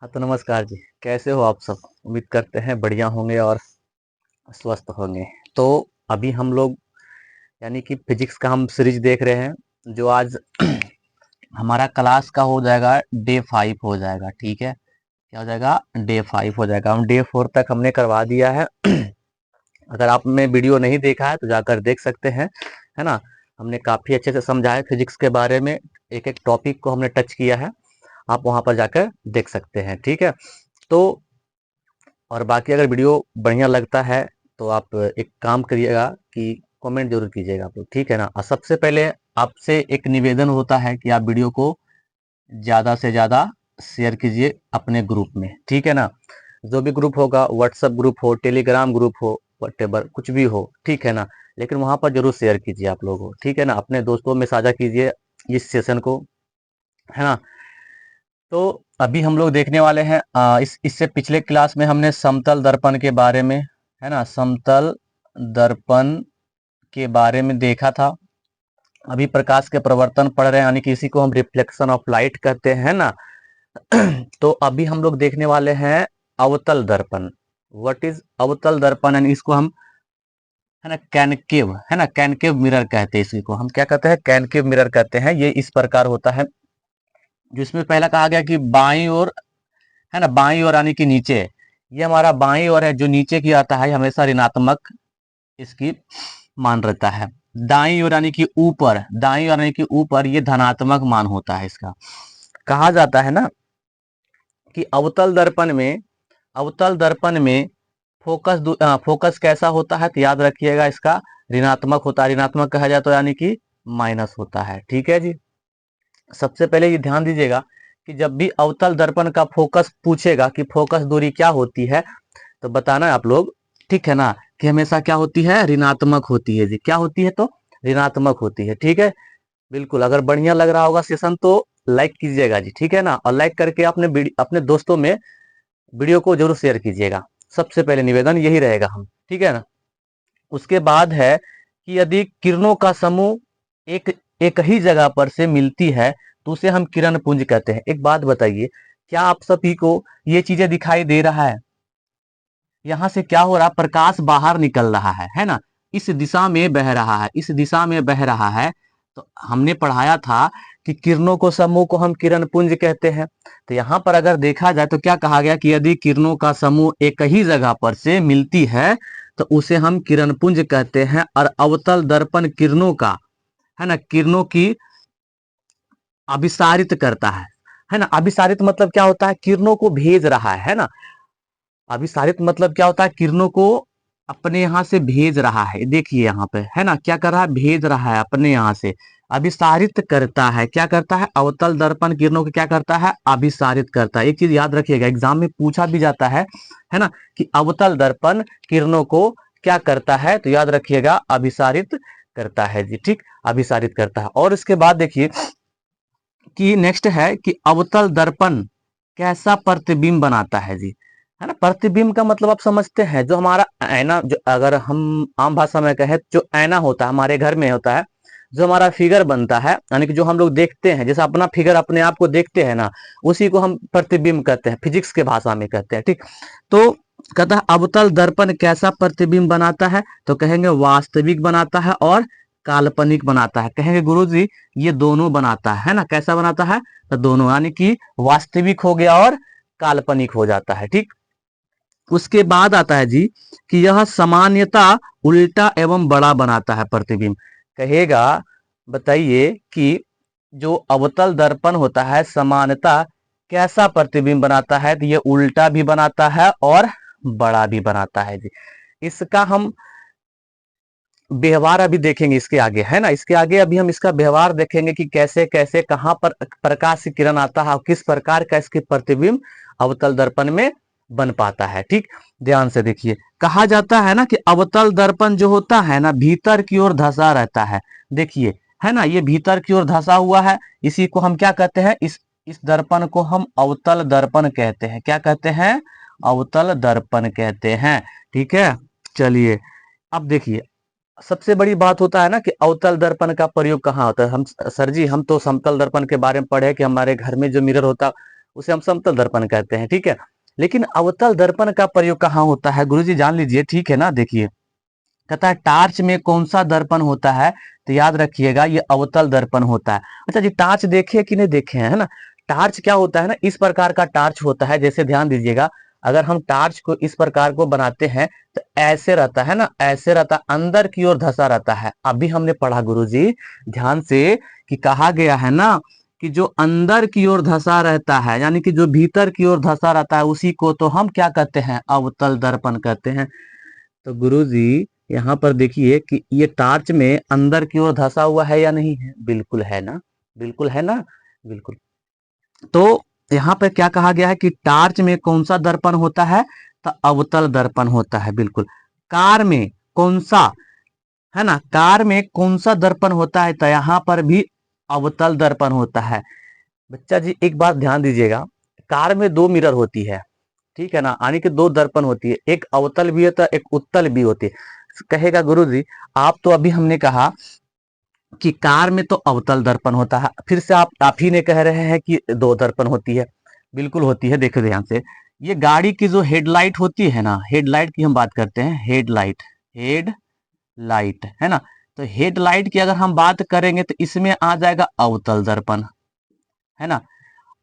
हाँ तो नमस्कार जी। कैसे हो आप सब? उम्मीद करते हैं बढ़िया होंगे और स्वस्थ होंगे। तो अभी हम लोग यानी कि फिजिक्स का हम सीरीज देख रहे हैं, जो आज हमारा क्लास का हो जाएगा डे 5 हो जाएगा। ठीक है, क्या हो जाएगा? डे 5 हो जाएगा। हम डे 4 तक हमने करवा दिया है। अगर आपने वीडियो नहीं देखा है तो जाकर देख सकते हैं, है ना। हमने काफ़ी अच्छे से समझा है फिजिक्स के बारे में, एक एक टॉपिक को हमने टच किया है। आप वहाँ पर जाकर देख सकते हैं, ठीक है। तो और बाकी अगर वीडियो बढ़िया लगता है तो आप एक काम करिएगा कि कमेंट जरूर कीजिएगा आप लोग, ठीक है ना। और सबसे पहले आपसे एक निवेदन होता है कि आप वीडियो को ज़्यादा से ज़्यादा शेयर कीजिए अपने ग्रुप में, ठीक है ना। जो भी ग्रुप होगा, व्हाट्सएप ग्रुप हो, टेलीग्राम ग्रुप हो, व्हाटएवर कुछ भी हो, ठीक है ना। लेकिन वहाँ पर जरूर शेयर कीजिए आप लोगों, ठीक है ना। अपने दोस्तों में साझा कीजिए इस सेशन को, है ना। तो अभी हम लोग देखने वाले हैं इससे पिछले क्लास में हमने समतल दर्पण के बारे में, है ना, समतल दर्पण के बारे में देखा था। अभी प्रकाश के प्रवर्तन पढ़ रहे हैं, यानी कि इसी को हम रिफ्लेक्शन ऑफ लाइट कहते हैं ना। तो अभी हम लोग देखने वाले हैं अवतल दर्पण। व्हाट इज अवतल दर्पण? यानी इसको हम, है ना, कैनकेव, है ना, कैनकेव मिरर कहते हैं। इसी को हम क्या कहते हैं? कैनकेव मिरर कहते हैं। ये इस प्रकार होता है, जिसमें पहला कहा गया कि बाईं ओर, है ना, बाईं ओर यानी कि नीचे, ये हमारा बाईं ओर है। जो नीचे की आता है हमेशा ऋणात्मक इसकी मान रहता है। दाईं ओर यानी कि ऊपर, दाईं ओर यानी कि ऊपर, ये धनात्मक मान होता है इसका। कहा जाता है ना कि अवतल दर्पण में फोकस कैसा होता है? तो याद रखिएगा, इसका ऋणात्मक होता है। ऋणात्मक कहा जाए तो यानी कि माइनस होता है, ठीक है जी। सबसे पहले ये ध्यान दीजिएगा कि जब भी अवतल दर्पण का फोकस पूछेगा कि फोकस दूरी क्या होती है, तो बताना है आप लोग, ठीक है ना, कि हमेशा क्या होती है? ऋणात्मक होती है जी। क्या होती है? तो ऋणात्मक होती है, ठीक है। बिल्कुल, अगर बढ़िया लग रहा होगा सेशन तो लाइक कीजिएगा जी, ठीक है ना। और लाइक करके अपने दोस्तों में वीडियो को जरूर शेयर कीजिएगा। सबसे पहले निवेदन यही रहेगा हम, ठीक है ना। उसके बाद है कि यदि किरणों का समूह एक एक ही जगह पर से मिलती है तो उसे हम किरण पुंज कहते हैं। एक बात बताइए, क्या आप सभी को ये चीजें दिखाई दे रहा है? यहाँ से क्या हो रहा? प्रकाश बाहर निकल रहा है ना। इस दिशा में बह रहा है, इस दिशा में बह रहा है। तो हमने पढ़ाया था कि किरणों को समूह को हम किरण पुंज कहते हैं। तो यहाँ पर अगर देखा जाए तो क्या कहा गया कि यदि किरणों का समूह एक ही जगह पर से मिलती है तो उसे हम किरण पुंज कहते हैं। और अवतल दर्पण किरणों का, है ना, किरणों की अभिसारित करता है ना। अभिसारित मतलब क्या होता है? किरणों को भेज रहा है ना। अभिसारित मतलब क्या होता है? किरणों को अपने यहाँ से भेज रहा है। देखिए यहाँ पे, है ना, क्या कर रहा है? भेज रहा है अपने यहाँ से। अभिसारित करता है, क्या करता है? अवतल दर्पण किरणों को क्या करता है? अभिसारित करता है। एक चीज याद रखिएगा, एग्जाम में पूछा भी जाता है ना, कि अवतल दर्पण किरणों को क्या करता है? तो याद रखिएगा, अभिसारित करता है जी, ठीक, अभिसारित करता है। और इसके बाद देखिए कि नेक्स्ट है कि अवतल दर्पण कैसा प्रतिबिंब बनाता है जी, है ना। प्रतिबिंब का मतलब आप समझते हैं, जो हमारा आईना, जो अगर हम आम भाषा में कहें, जो आईना होता है हमारे घर में होता है, जो हमारा फिगर बनता है, यानी कि जो हम लोग देखते हैं, जैसे अपना फिगर अपने आप को देखते हैं ना, उसी को हम प्रतिबिंब कहते हैं, फिजिक्स के भाषा में कहते हैं, ठीक। तो कहता है अवतल दर्पण कैसा प्रतिबिंब बनाता है? तो कहेंगे वास्तविक बनाता है और काल्पनिक बनाता है। कहेंगे गुरुजी ये दोनों बनाता है ना। कैसा बनाता है? तो दोनों, यानी कि वास्तविक हो गया और काल्पनिक हो जाता है, ठीक। उसके बाद आता है जी कि यह सामान्यता उल्टा एवं बड़ा बनाता है प्रतिबिंब। कहेगा, बताइए कि जो अवतल दर्पण होता है सामान्यता कैसा प्रतिबिंब बनाता है? तो ये उल्टा भी बनाता है और बड़ा भी बनाता है जी। इसका हम व्यवहार अभी देखेंगे इसके आगे, है ना। इसके आगे अभी हम इसका व्यवहार देखेंगे कि कैसे कैसे कहां पर प्रकाश की किरण आता है और किस प्रकार का इसके प्रतिबिंब अवतल दर्पण में बन पाता है, ठीक। ध्यान से देखिए, कहा जाता है ना कि अवतल दर्पण जो होता है ना, भीतर की ओर धंसा रहता है। देखिए, है ना, ये भीतर की ओर धंसा हुआ है। इसी को हम क्या कहते हैं? इस दर्पण को हम अवतल दर्पण कहते हैं। क्या कहते हैं? अवतल दर्पण कहते हैं, ठीक है। चलिए, अब देखिए, सबसे बड़ी बात होता है ना कि अवतल दर्पण का प्रयोग कहाँ होता है। हम, सर जी हम तो समतल दर्पण के बारे में पढ़े कि हमारे घर में जो मिरर होता है उसे हम समतल दर्पण कहते हैं, ठीक है। लेकिन अवतल दर्पण का प्रयोग कहाँ होता है गुरुजी, जान लीजिए, ठीक है ना। देखिए, कहता है टार्च में कौन सा दर्पण होता है, तो याद रखिएगा ये अवतल दर्पण होता है। अच्छा जी, टार्च देखे कि नहीं देखे हैं, है ना। टार्च क्या होता है ना, इस प्रकार का टार्च होता है, जैसे ध्यान दीजिएगा, अगर हम टार्च को इस प्रकार को बनाते हैं तो ऐसे रहता है ना, ऐसे रहता, अंदर की ओर धसा रहता है। अभी हमने पढ़ा गुरुजी ध्यान से कि कहा गया है ना कि जो अंदर की ओर धसा रहता है, यानी कि जो भीतर की ओर धसा रहता है, उसी को तो हम क्या कहते हैं, अवतल दर्पण कहते हैं। तो गुरुजी यहाँ पर देखिए कि ये टार्च में अंदर की ओर धसा हुआ है या नहीं है, बिल्कुल है ना, बिल्कुल है ना, बिल्कुल। तो यहाँ पर क्या कहा गया है कि टार्च में कौन सा दर्पण होता है, तो अवतल दर्पण होता है, बिल्कुल। कार में कौन सा, है ना, कार में कौन सा दर्पण होता है, तो यहाँ पर भी अवतल दर्पण होता है। बच्चा जी एक बात ध्यान दीजिएगा, कार में दो मिरर होती है, ठीक है ना, यानी कि दो दर्पण होती है, एक अवतल भी होता है, एक उत्तल भी होती है। कहेगा गुरुजी आप तो अभी हमने कहा कि कार में तो अवतल दर्पण होता है, फिर से आप ही ने कह रहे हैं कि दो दर्पण होती है। बिल्कुल होती है, देखो ध्यान से, ये गाड़ी की जो हेडलाइट होती है ना, हेडलाइट की हम बात करते हैं, हेडलाइट, हेडलाइट, है ना। तो हेडलाइट की अगर हम बात करेंगे तो इसमें आ जाएगा अवतल दर्पण, है ना।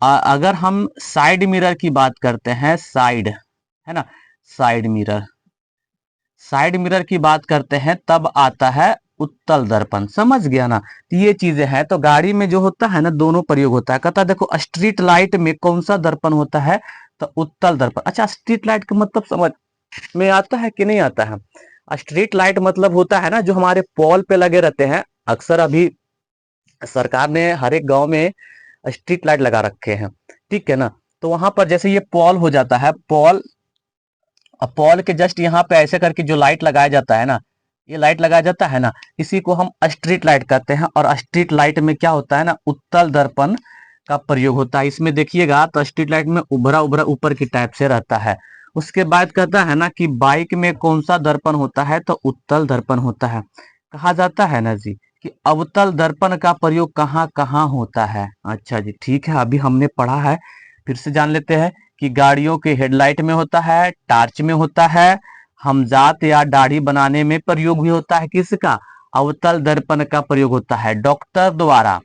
अगर हम साइड मिरर की बात करते हैं, साइड, है ना, साइड मिरर, साइड मिरर की बात करते हैं तब आता है उत्तल दर्पण, समझ गया ना। तो ये चीजें हैं, तो गाड़ी में जो होता है ना दोनों प्रयोग होता है। कहता है देखो स्ट्रीट लाइट में कौन सा दर्पण होता है, तो उत्तल दर्पण। अच्छा, स्ट्रीट लाइट का मतलब समझ में आता है कि नहीं आता है। स्ट्रीट लाइट मतलब होता है ना जो हमारे पोल पे लगे रहते हैं, अक्सर अभी सरकार ने हर एक गांव में स्ट्रीट लाइट लगा रखे हैं, ठीक है ना। तो वहां पर जैसे ये पॉल हो जाता है, पॉल, और पॉल के जस्ट यहाँ पे ऐसे करके जो लाइट लगाया जाता है ना, ये लाइट लगाया जाता है ना, इसी को हम स्ट्रीट लाइट कहते हैं। और स्ट्रीट लाइट में क्या होता है ना, उत्तल दर्पण का प्रयोग होता है। इसमें देखिएगा तो स्ट्रीट लाइट में उभरा उभरा ऊपर की टाइप से रहता है। उसके बाद कहता है ना कि बाइक में कौन सा दर्पण होता है, तो उत्तल दर्पण होता है। कहा जाता है ना जी कि अवतल दर्पण का प्रयोग कहाँ कहाँ होता है। अच्छा जी, ठीक है, अभी हमने पढ़ा है, फिर से जान लेते हैं कि गाड़ियों के हेडलाइट में होता है, टार्च में होता है, हमजात या दाढ़ी बनाने में प्रयोग भी होता है, किसका, अवतल दर्पण का प्रयोग होता है। डॉक्टर द्वारा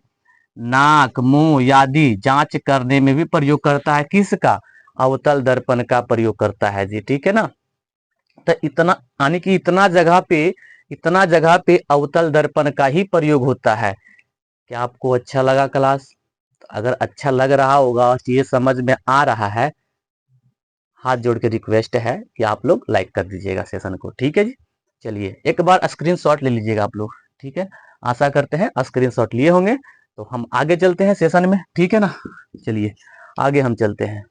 नाक मुंह आदि जांच करने में भी प्रयोग करता है, किसका, अवतल दर्पण का प्रयोग करता है जी, ठीक है ना। तो इतना, यानी कि इतना जगह पे अवतल दर्पण का ही प्रयोग होता है। क्या आपको अच्छा लगा क्लास? अगर अच्छा लग रहा होगा और ये समझ में आ रहा है, हाथ जोड़ के रिक्वेस्ट है कि आप लोग लाइक कर दीजिएगा सेशन को, ठीक है जी। चलिए एक बार स्क्रीनशॉट ले लीजिएगा आप लोग, ठीक है। आशा करते हैं स्क्रीनशॉट लिए होंगे। तो हम आगे चलते हैं सेशन में, ठीक है ना। चलिए आगे हम चलते हैं।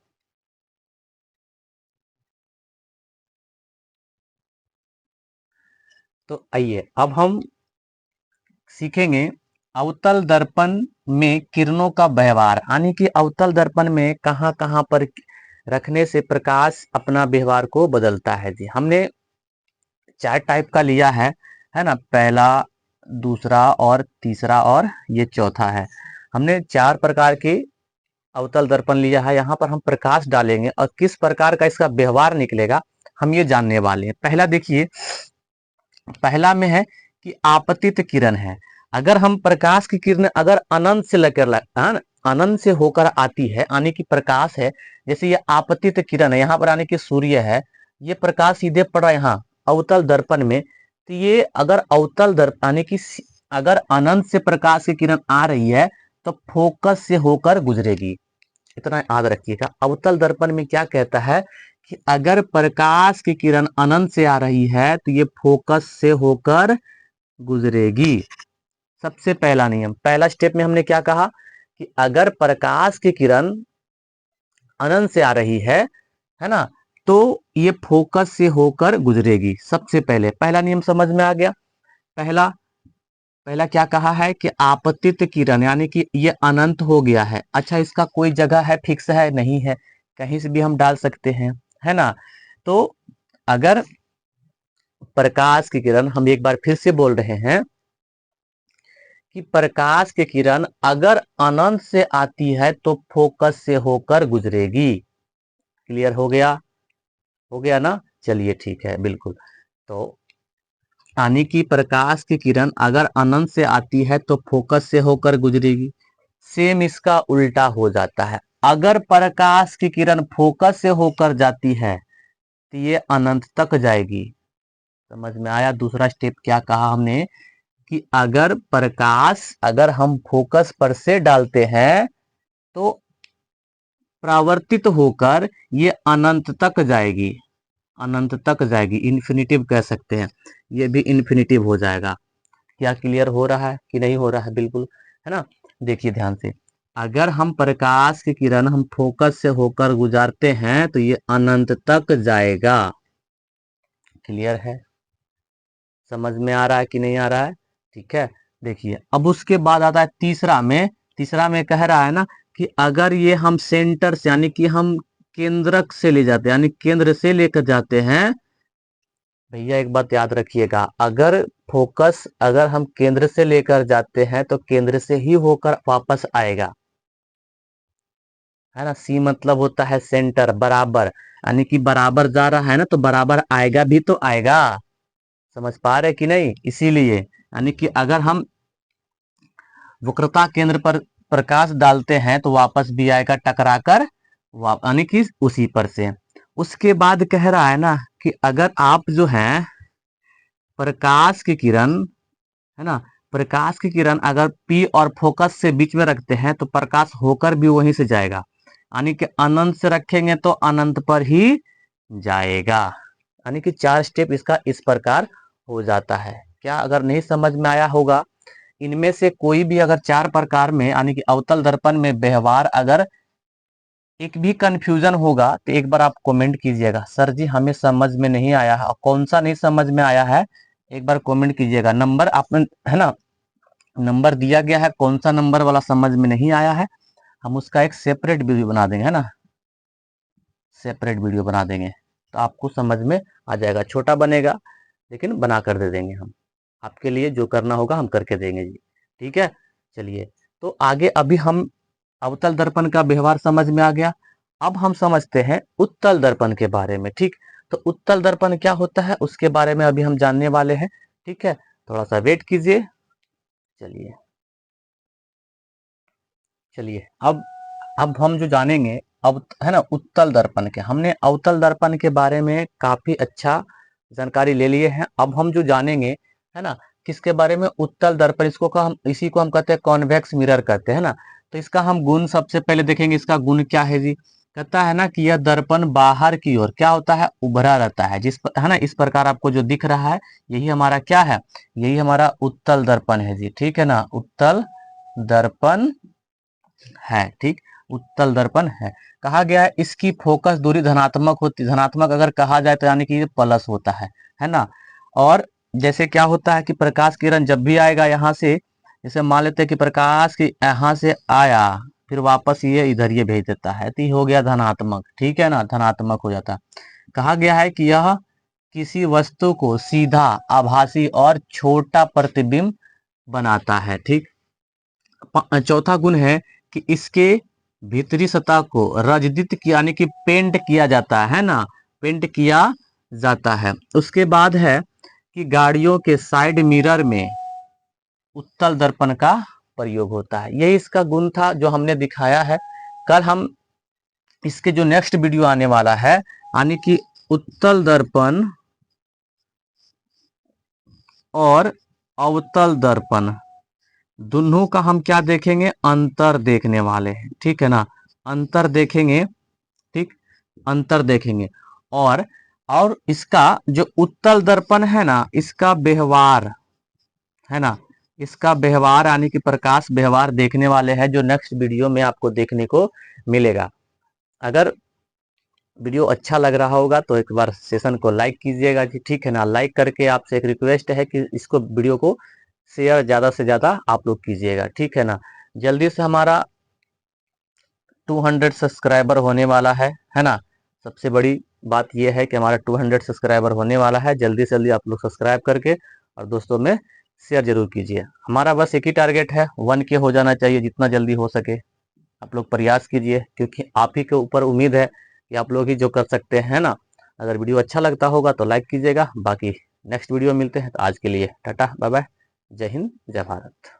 तो आइए अब हम सीखेंगे अवतल दर्पण में किरणों का व्यवहार, यानी कि अवतल दर्पण में कहाँ कहाँ पर रखने से प्रकाश अपना व्यवहार को बदलता है जी। हमने चार टाइप का लिया है ना, पहला, दूसरा और तीसरा और ये चौथा है। हमने चार प्रकार के अवतल दर्पण लिया है। यहाँ पर हम प्रकाश डालेंगे और किस प्रकार का इसका व्यवहार निकलेगा हम ये जानने वाले हैं। पहला देखिए, पहला में है कि आपतित किरण है। अगर हम प्रकाश की किरण अगर अनंत से लेकर अनंत से होकर आती है, यानी कि प्रकाश है, जैसे ये आपतित किरण है, यहाँ पर आने की सूर्य है, ये प्रकाश सीधे पड़ रहा है यहाँ अवतल दर्पण में, तो ये अगर अवतल दर्पण यानी कि अगर अनंत से प्रकाश की किरण आ रही है तो फोकस से होकर गुजरेगी। इतना याद रखिएगा। अवतल दर्पण में क्या कहता है कि अगर प्रकाश की किरण अनंत से आ रही है तो ये फोकस से होकर गुजरेगी। सबसे पहला नियम, पहला स्टेप में हमने क्या कहा कि अगर प्रकाश की किरण अनंत से आ रही है ना, तो ये फोकस से होकर गुजरेगी। सबसे पहले पहला नियम समझ में आ गया। पहला पहला क्या कहा है कि आपतित किरण, यानी कि ये अनंत हो गया है। अच्छा, इसका कोई जगह है, फिक्स है, नहीं है, कहीं से भी हम डाल सकते हैं, है ना। तो अगर प्रकाश की किरण, हम एक बार फिर से बोल रहे हैं कि प्रकाश की किरण अगर अनंत से आती है तो फोकस से होकर गुजरेगी। क्लियर हो गया? हो गया ना? चलिए ठीक है, बिल्कुल। तो यानी कि प्रकाश की किरण अगर अनंत से आती है तो फोकस से होकर गुजरेगी। सेम इसका उल्टा हो जाता है, अगर प्रकाश की किरण फोकस से होकर जाती है तो ये अनंत तक जाएगी। समझ में आया? दूसरा स्टेप क्या कहा हमने कि अगर हम फोकस पर से डालते हैं तो परावर्तित होकर ये अनंत तक जाएगी, अनंत तक जाएगी, इन्फिनिटिव कह सकते हैं, ये भी इन्फिनिटिव हो जाएगा। क्या क्लियर हो रहा है कि नहीं हो रहा है? बिल्कुल, है ना? देखिए ध्यान से, अगर हम प्रकाश की किरण हम फोकस से होकर गुजारते हैं तो ये अनंत तक जाएगा। क्लियर है? समझ में आ रहा है कि नहीं आ रहा है? ठीक है। देखिए अब उसके बाद आता है तीसरा में कह रहा है ना कि अगर ये हम सेंटर से यानी कि हम केंद्रक से ले जाते हैं, यानी केंद्र से लेकर जाते हैं। भैया एक बात याद रखिएगा, अगर हम केंद्र से लेकर जाते हैं तो केंद्र से ही होकर वापस आएगा, है ना? सी मतलब होता है सेंटर, बराबर, यानी कि बराबर जा रहा है ना तो बराबर आएगा भी तो आएगा। समझ पा रहे कि नहीं? इसीलिए यानी कि अगर हम वक्रता केंद्र पर प्रकाश डालते हैं तो वापस भी आएगा टकराकर, यानी कि उसी पर से। उसके बाद कह रहा है ना कि अगर आप जो है प्रकाश की किरण, है ना, प्रकाश की किरण अगर पी और फोकस से बीच में रखते हैं तो प्रकाश होकर भी वहीं से जाएगा, यानी कि अनंत से रखेंगे तो अनंत पर ही जाएगा। यानी कि 4 स्टेप इसका इस प्रकार हो जाता है। क्या अगर नहीं समझ में आया होगा, इनमें से कोई भी अगर 4 प्रकार में यानी कि अवतल दर्पण में व्यवहार अगर एक भी कंफ्यूजन होगा तो एक बार आप कमेंट कीजिएगा, सर जी हमें समझ में नहीं आया है, और कौन सा नहीं समझ में आया है एक बार कमेंट कीजिएगा। नंबर आपने, है ना, नंबर दिया गया है, कौन सा नंबर वाला समझ में नहीं आया है हम उसका एक सेपरेट वीडियो बना देंगे, है ना, सेपरेट वीडियो बना देंगे तो आपको समझ में आ जाएगा। छोटा बनेगा लेकिन बना कर दे देंगे हम, आपके लिए जो करना होगा हम करके देंगे जी। ठीक है, चलिए तो आगे अभी हम अवतल दर्पण का व्यवहार समझ में आ गया। अब हम समझते हैं उत्तल दर्पण के बारे में। ठीक, तो उत्तल दर्पण क्या होता है उसके बारे में अभी हम जानने वाले हैं। ठीक है, थोड़ा सा वेट कीजिए। चलिए चलिए अब हम जो जानेंगे, अब है ना उत्तल दर्पण के, हमने अवतल दर्पण के बारे में काफी अच्छा जानकारी ले लिए हैं। अब हम जो जानेंगे, है ना, किसके बारे में, उत्तल दर्पण, इसी को हम कहते हैं कॉन्वेक्स मिरर कहते हैं ना। तो इसका हम गुण सबसे पहले देखेंगे, इसका गुण क्या है जी। कहता है ना कि यह दर्पण बाहर की ओर क्या होता है, उभरा रहता है, है ना, इस प्रकार आपको जो दिख रहा है यही हमारा क्या है, यही हमारा उत्तल दर्पण है जी। ठीक है ना, उत्तल दर्पण है। ठीक, उत्तल दर्पण है। कहा गया है इसकी फोकस दूरी धनात्मक होती, धनात्मक अगर कहा जाए तो यानी कि ये प्लस होता है ना। और जैसे क्या होता है कि प्रकाश किरण जब भी आएगा यहाँ से, जैसे मान लेते हैं कि प्रकाश की यहाँ से आया फिर वापस ये इधर ये भेज देता है तो ये हो गया धनात्मक। ठीक है ना, धनात्मक हो जाता है। कहा गया है कि यह किसी वस्तु को सीधा, आभासी और छोटा प्रतिबिंब बनाता है। ठीक, चौथा गुण है कि इसके भीतरी सतह को रजदित किया यानी कि पेंट किया जाता है ना, पेंट किया जाता है। उसके बाद है कि गाड़ियों के साइड मिरर में उत्तल दर्पण का प्रयोग होता है। यही इसका गुण था जो हमने दिखाया है। कल हम इसके जो नेक्स्ट वीडियो आने वाला है, यानी कि उत्तल दर्पण और अवतल दर्पण दोनों का हम क्या देखेंगे, अंतर देखने वाले हैं। ठीक है ना, अंतर देखेंगे। ठीक, अंतर देखेंगे। और इसका जो उत्तल दर्पण है ना, इसका व्यवहार, है ना, इसका व्यवहार यानी कि प्रकाश व्यवहार देखने वाले हैं जो नेक्स्ट वीडियो में आपको देखने को मिलेगा। अगर वीडियो अच्छा लग रहा होगा तो एक बार सेशन को लाइक कीजिएगा जी। ठीक है ना, लाइक करके आपसे एक रिक्वेस्ट है कि इसको वीडियो को शेयर ज़्यादा से ज़्यादा आप लोग कीजिएगा। ठीक है ना, जल्दी से हमारा 200 सब्सक्राइबर होने वाला है ना। सबसे बड़ी बात यह है कि हमारा 200 सब्सक्राइबर होने वाला है। जल्दी से जल्दी आप लोग सब्सक्राइब करके और दोस्तों में शेयर जरूर कीजिए। हमारा बस एक ही टारगेट है, 1K हो जाना चाहिए जितना जल्दी हो सके। आप लोग प्रयास कीजिए, क्योंकि आप ही के ऊपर उम्मीद है कि आप लोग ही जो कर सकते हैं ना। अगर वीडियो अच्छा लगता होगा तो लाइक कीजिएगा। बाकी नेक्स्ट वीडियो मिलते हैं, तो आज के लिए टाटा बाय बाय। जय हिंद, जय भारत।